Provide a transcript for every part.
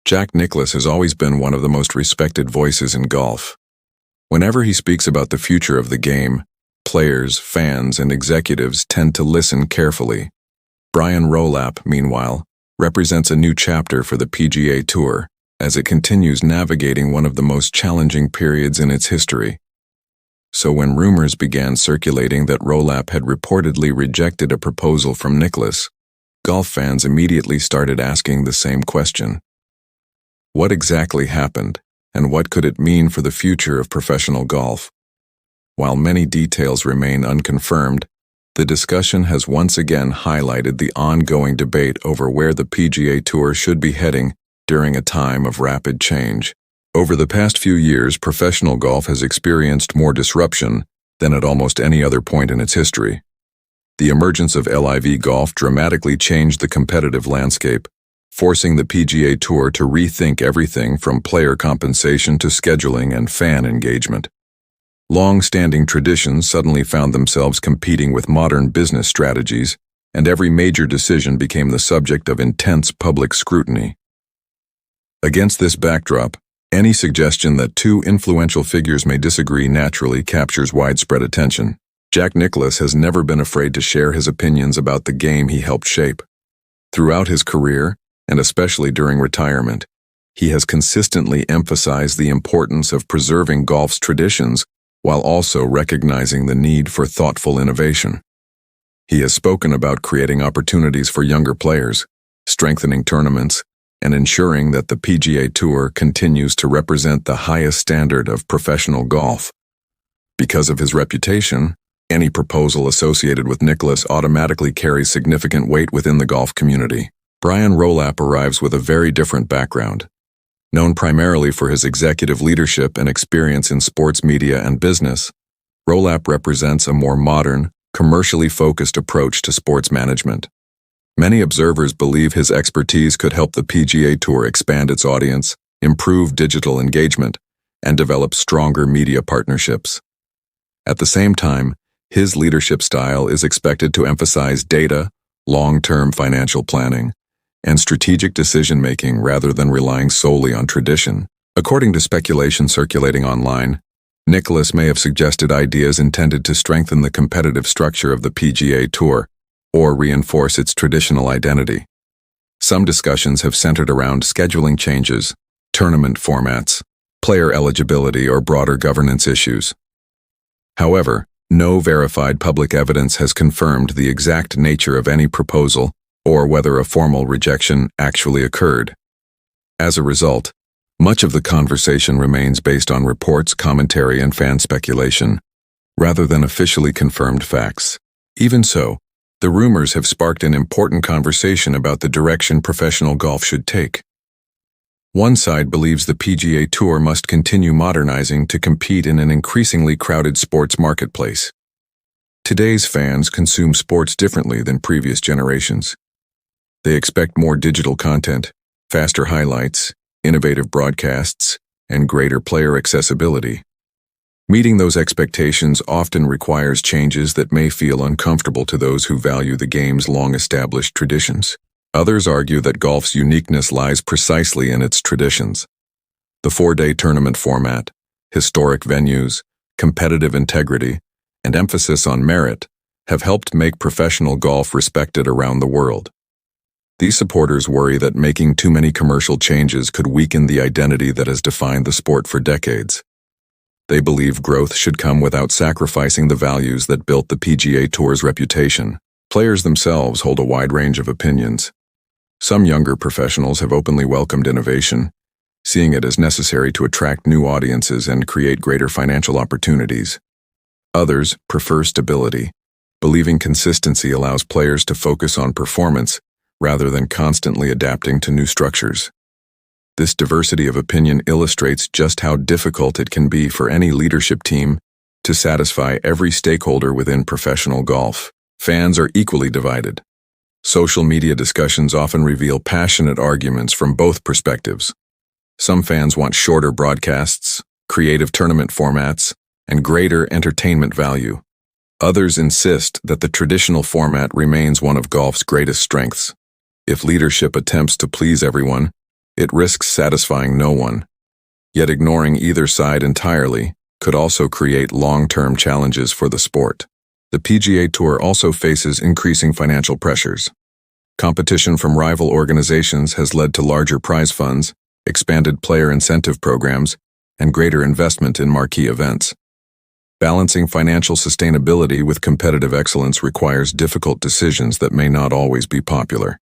Jack Nicklaus has always been one of the most respected voices in golf. Whenever he speaks about the future of the game, players, fans, and executives tend to listen carefully. Brian Rolapp, meanwhile, represents a new chapter for the PGA Tour, as it continues navigating one of the most challenging periods in its history. So when rumors began circulating that Rolapp had reportedly rejected a proposal from Nicklaus, golf fans immediately started asking the same question. What exactly happened, and what could it mean for the future of professional golf? While many details remain unconfirmed, the discussion has once again highlighted the ongoing debate over where the PGA Tour should be heading during a time of rapid change. Over the past few years, professional golf has experienced more disruption than at almost any other point in its history. The emergence of LIV golf dramatically changed the competitive landscape, forcing the PGA Tour to rethink everything from player compensation to scheduling and fan engagement. Long-standing traditions suddenly found themselves competing with modern business strategies, and every major decision became the subject of intense public scrutiny. Against this backdrop, any suggestion that two influential figures may disagree naturally captures widespread attention. Jack Nicklaus has never been afraid to share his opinions about the game he helped shape. Throughout his career, and especially during retirement, he has consistently emphasized the importance of preserving golf's traditions while also recognizing the need for thoughtful innovation. He has spoken about creating opportunities for younger players, strengthening tournaments, and ensuring that the PGA Tour continues to represent the highest standard of professional golf. Because of his reputation, any proposal associated with Nicklaus automatically carries significant weight within the golf community. Brian Rolapp arrives with a very different background. Known primarily for his executive leadership and experience in sports media and business, Rolapp represents a more modern, commercially focused approach to sports management. Many observers believe his expertise could help the PGA Tour expand its audience, improve digital engagement, and develop stronger media partnerships. At the same time, his leadership style is expected to emphasize data, long-term financial planning, and strategic decision-making rather than relying solely on tradition. According to speculation circulating online, Nicklaus may have suggested ideas intended to strengthen the competitive structure of the PGA Tour or reinforce its traditional identity. Some discussions have centered around scheduling changes, tournament formats, player eligibility, or broader governance issues. However, no verified public evidence has confirmed the exact nature of any proposal or whether a formal rejection actually occurred. As a result, much of the conversation remains based on reports, commentary, and fan speculation, rather than officially confirmed facts. Even so, the rumors have sparked an important conversation about the direction professional golf should take. One side believes the PGA Tour must continue modernizing to compete in an increasingly crowded sports marketplace. Today's fans consume sports differently than previous generations. They expect more digital content, faster highlights, innovative broadcasts, and greater player accessibility. Meeting those expectations often requires changes that may feel uncomfortable to those who value the game's long-established traditions. Others argue that golf's uniqueness lies precisely in its traditions. The four-day tournament format, historic venues, competitive integrity, and emphasis on merit have helped make professional golf respected around the world. These supporters worry that making too many commercial changes could weaken the identity that has defined the sport for decades. They believe growth should come without sacrificing the values that built the PGA Tour's reputation. Players themselves hold a wide range of opinions. Some younger professionals have openly welcomed innovation, seeing it as necessary to attract new audiences and create greater financial opportunities. Others prefer stability, believing consistency allows players to focus on performance rather than constantly adapting to new structures. This diversity of opinion illustrates just how difficult it can be for any leadership team to satisfy every stakeholder within professional golf. Fans are equally divided. Social media discussions often reveal passionate arguments from both perspectives. Some fans want shorter broadcasts, creative tournament formats, and greater entertainment value. Others insist that the traditional format remains one of golf's greatest strengths. If leadership attempts to please everyone, It risks satisfying no one. Yet ignoring either side entirely could also create long-term challenges for the sport. The PGA Tour also faces increasing financial pressures. Competition from rival organizations has led to larger prize funds, expanded player incentive programs, and greater investment in marquee events. Balancing financial sustainability with competitive excellence requires difficult decisions that may not always be popular.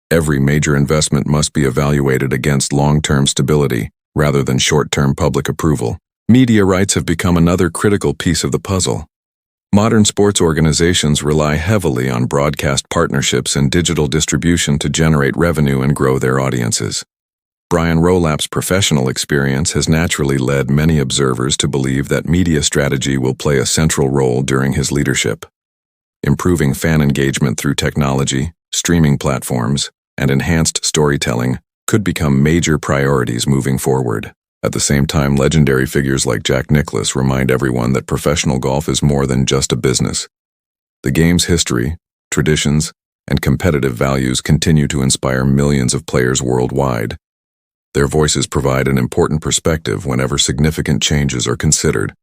Every major investment must be evaluated against long-term stability rather than short-term public approval. Media rights have become another critical piece of the puzzle. Modern sports organizations rely heavily on broadcast partnerships and digital distribution to generate revenue and grow their audiences. Brian Rolapp's professional experience has naturally led many observers to believe that media strategy will play a central role during his leadership. Improving fan engagement through technology, streaming platforms, and enhanced storytelling could become major priorities moving forward. At the same time, legendary figures like Jack Nicklaus remind everyone that professional golf is more than just a business. The game's history, traditions, and competitive values continue to inspire millions of players worldwide. Their voices provide an important perspective whenever significant changes are considered.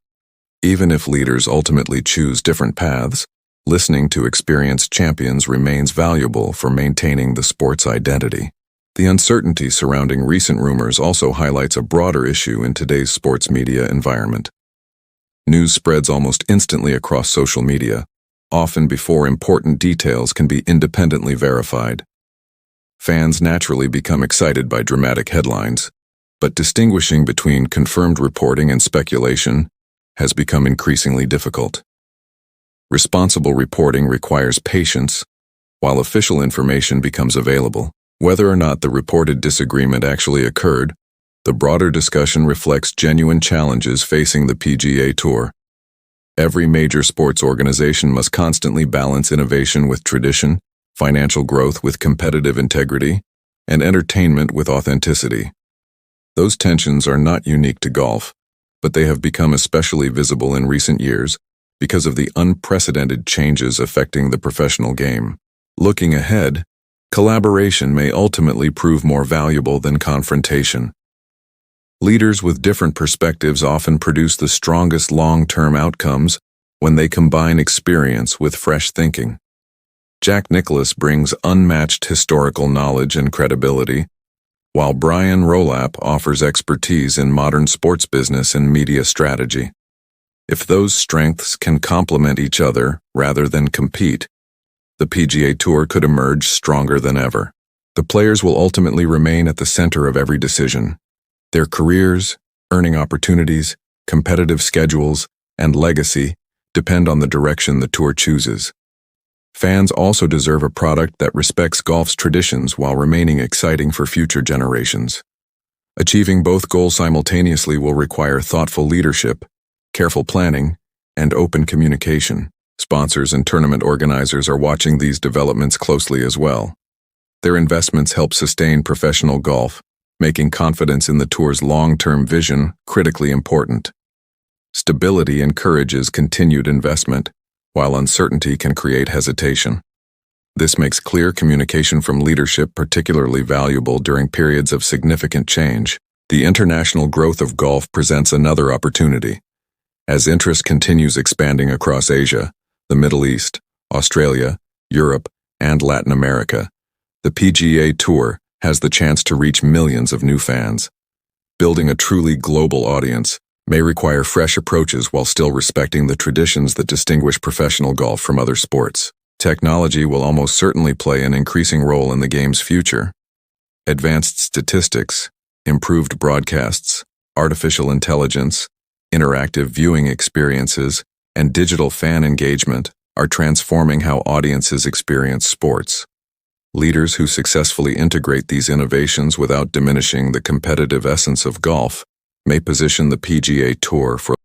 Even if leaders ultimately choose different paths, listening to experienced champions remains valuable for maintaining the sport's identity. The uncertainty surrounding recent rumors also highlights a broader issue in today's sports media environment. News spreads almost instantly across social media, often before important details can be independently verified. Fans naturally become excited by dramatic headlines, but distinguishing between confirmed reporting and speculation has become increasingly difficult. Responsible reporting requires patience, while official information becomes available. Whether or not the reported disagreement actually occurred, the broader discussion reflects genuine challenges facing the PGA Tour. Every major sports organization must constantly balance innovation with tradition, financial growth with competitive integrity, and entertainment with authenticity. Those tensions are not unique to golf, but they have become especially visible in recent years because of the unprecedented changes affecting the professional game. Looking ahead, collaboration may ultimately prove more valuable than confrontation. Leaders with different perspectives often produce the strongest long-term outcomes when they combine experience with fresh thinking. Jack Nicklaus brings unmatched historical knowledge and credibility, while Brian Rolapp offers expertise in modern sports business and media strategy. If those strengths can complement each other rather than compete, the PGA Tour could emerge stronger than ever. The players will ultimately remain at the center of every decision. Their careers, earning opportunities, competitive schedules, and legacy depend on the direction the tour chooses. Fans also deserve a product that respects golf's traditions while remaining exciting for future generations. Achieving both goals simultaneously will require thoughtful leadership, careful planning, and open communication. Sponsors and tournament organizers are watching these developments closely as well. Their investments help sustain professional golf, making confidence in the tour's long-term vision critically important. Stability encourages continued investment, while uncertainty can create hesitation. This makes clear communication from leadership particularly valuable during periods of significant change. The international growth of golf presents another opportunity. As interest continues expanding across Asia, the Middle East, Australia, Europe, and Latin America, the PGA Tour has the chance to reach millions of new fans. Building a truly global audience may require fresh approaches while still respecting the traditions that distinguish professional golf from other sports. Technology will almost certainly play an increasing role in the game's future. Advanced statistics, improved broadcasts, artificial intelligence, interactive viewing experiences, and digital fan engagement are transforming how audiences experience sports. Leaders who successfully integrate these innovations without diminishing the competitive essence of golf may position the PGA Tour for